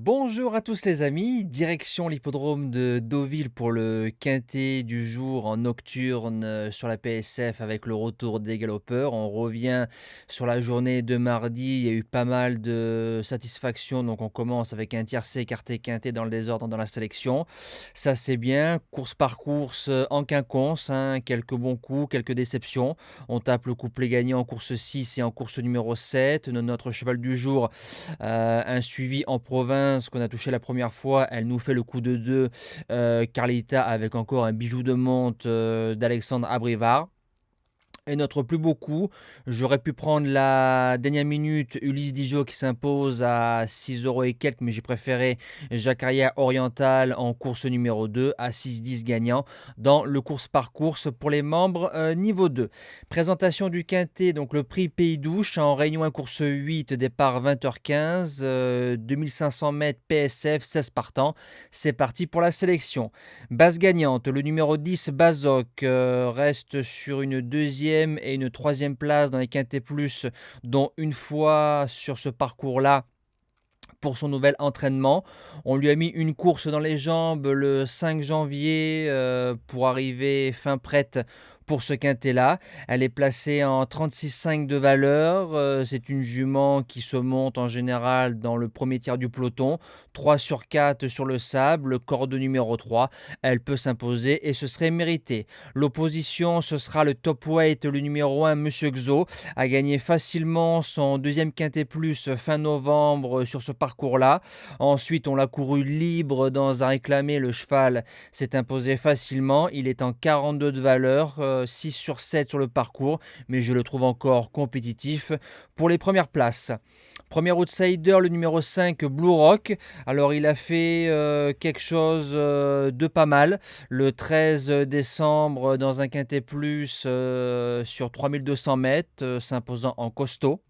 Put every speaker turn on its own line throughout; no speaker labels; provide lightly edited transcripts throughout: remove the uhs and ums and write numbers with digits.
Bonjour à tous les amis, direction l'hippodrome de Deauville pour le quintet du jour en nocturne sur la PSF avec le retour des galopeurs. On revient sur la journée de mardi, il y a eu pas mal de satisfaction, donc on commence avec un tiercé écarté quintet dans le désordre dans la sélection. Ça c'est bien, course par course en quinconce, quelques bons coups, quelques déceptions. On tape le couplet gagnant en course 6 et en course numéro 7. Notre cheval du jour, un suivi en province qu'on a touché la première fois, elle nous fait le coup de 2, Carlita avec encore un bijou de monte d'Alexandre Abrivard. Et notre plus beau coup, j'aurais pu prendre la dernière minute Ulysse Dijon qui s'impose à 6 euros et quelques, mais j'ai préféré Jacaria Oriental en course numéro 2 à 6,10 gagnant dans le course par course pour les membres niveau 2. Présentation du quintet, donc le prix Pays d'Ouche en Réunion 1 course 8, départ 20h15, 2500 mètres PSF, 16 partants. C'est parti pour la sélection. Base gagnante, le numéro 10 Bazoc reste sur une deuxième et une troisième place dans les quintets plus, dont une fois sur ce parcours-là pour son nouvel entraînement. On lui a mis une course dans les jambes le 5 janvier pour arriver fin prête pour ce quintet-là. Elle est placée en 36,5 de valeur. C'est une jument qui se monte en général dans le premier tiers du peloton. 3 sur 4 sur le sable, corde numéro 3. Elle peut s'imposer et ce serait mérité. L'opposition, ce sera le top weight, le numéro 1, Monsieur Xo, a gagné facilement son deuxième quintet plus fin novembre sur ce parcours-là. Ensuite, on l'a couru libre dans un réclamé. Le cheval s'est imposé facilement. Il est en 42 de valeur, 6 sur 7 sur le parcours, mais je le trouve encore compétitif pour les premières places. Premier outsider, le numéro 5, Blue Rock. Alors, il a fait quelque chose de pas mal. Le 13 décembre, dans un quintet plus sur 3200 mètres, s'imposant en costaud.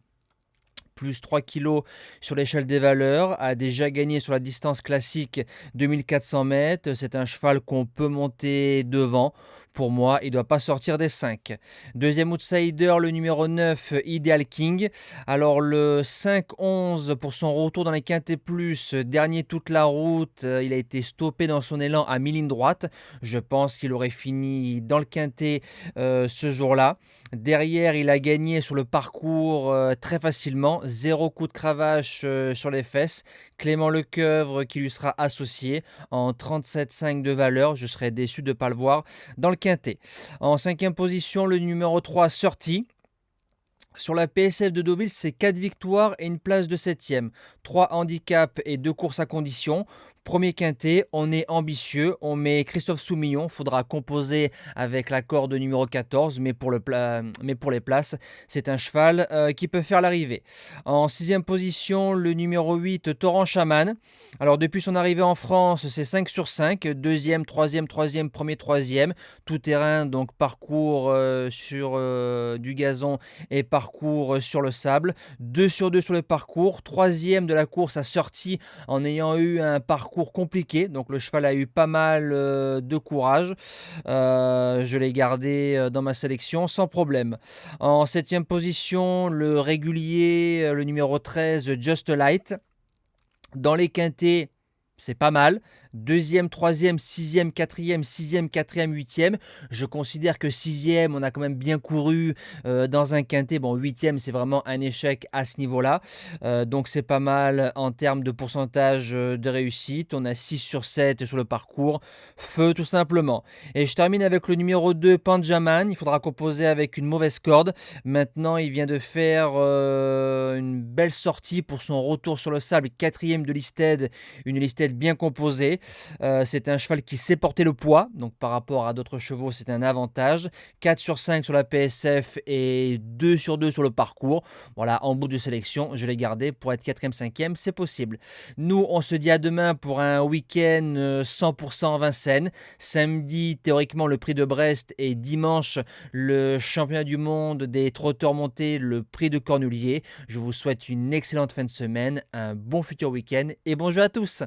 Plus 3 kilos sur l'échelle des valeurs, a déjà gagné sur la distance classique 2400 mètres. C'est un cheval qu'on peut monter devant. Pour moi, il ne doit pas sortir des 5. Deuxième outsider, le numéro 9, Ideal King. Alors le 5-11 pour son retour dans les quintets plus, dernier toute la route, il a été stoppé dans son élan à mi-ligne droite. Je pense qu'il aurait fini dans le quintet ce jour-là. Derrière, il a gagné sur le parcours très facilement. 0 coup de cravache sur les fesses. Clément Lecoeuvre qui lui sera associé en 37,5 de valeur. Je serais déçu de ne pas le voir dans le quintet. En cinquième position, le numéro 3, Sorti. Sur la PSF de Deauville, c'est 4 victoires et une place de 7e. 3 handicaps et 2 courses à condition. Premier quintet, on est ambitieux, on met Christophe Soumillon, il faudra composer avec la corde numéro 14, mais pour les places, c'est un cheval qui peut faire l'arrivée. En sixième position, le numéro 8, Torrent Chaman. Alors depuis son arrivée en France, c'est 5 sur 5, deuxième, troisième, premier, troisième, tout terrain, donc parcours sur du gazon et parcours sur le sable. 2 sur 2 sur le parcours, troisième de la course à sortie en ayant eu un parcours compliqué, donc le cheval a eu pas mal de courage. Je l'ai gardé dans ma sélection sans problème. En septième position, le régulier, le numéro 13, Just Light. Dans les quintets, c'est pas mal. Deuxième, troisième, sixième, quatrième, huitième. Je considère que sixième, on a quand même bien couru dans un quintet. Bon, huitième, c'est vraiment un échec à ce niveau-là. Donc c'est pas mal en termes de pourcentage de réussite. On a 6 sur 7 sur le parcours. Feu tout simplement. Et je termine avec le numéro 2, Panjaman. Il faudra composer avec une mauvaise corde. Maintenant, il vient de faire une belle sortie pour son retour sur le sable. Quatrième de Listed. Une Listed bien composée. C'est un cheval qui sait porter le poids, donc par rapport à d'autres chevaux, c'est un avantage. 4 sur 5 sur la PSF et 2 sur 2 sur le parcours. Voilà, en bout de sélection, je l'ai gardé pour être 4e, 5e, c'est possible. Nous, on se dit à demain pour un week-end 100% Vincennes. Samedi, théoriquement, le prix de Brest et dimanche, le championnat du monde des trotteurs montés, le prix de Cornulier. Je vous souhaite une excellente fin de semaine, un bon futur week-end et bon jeu à tous.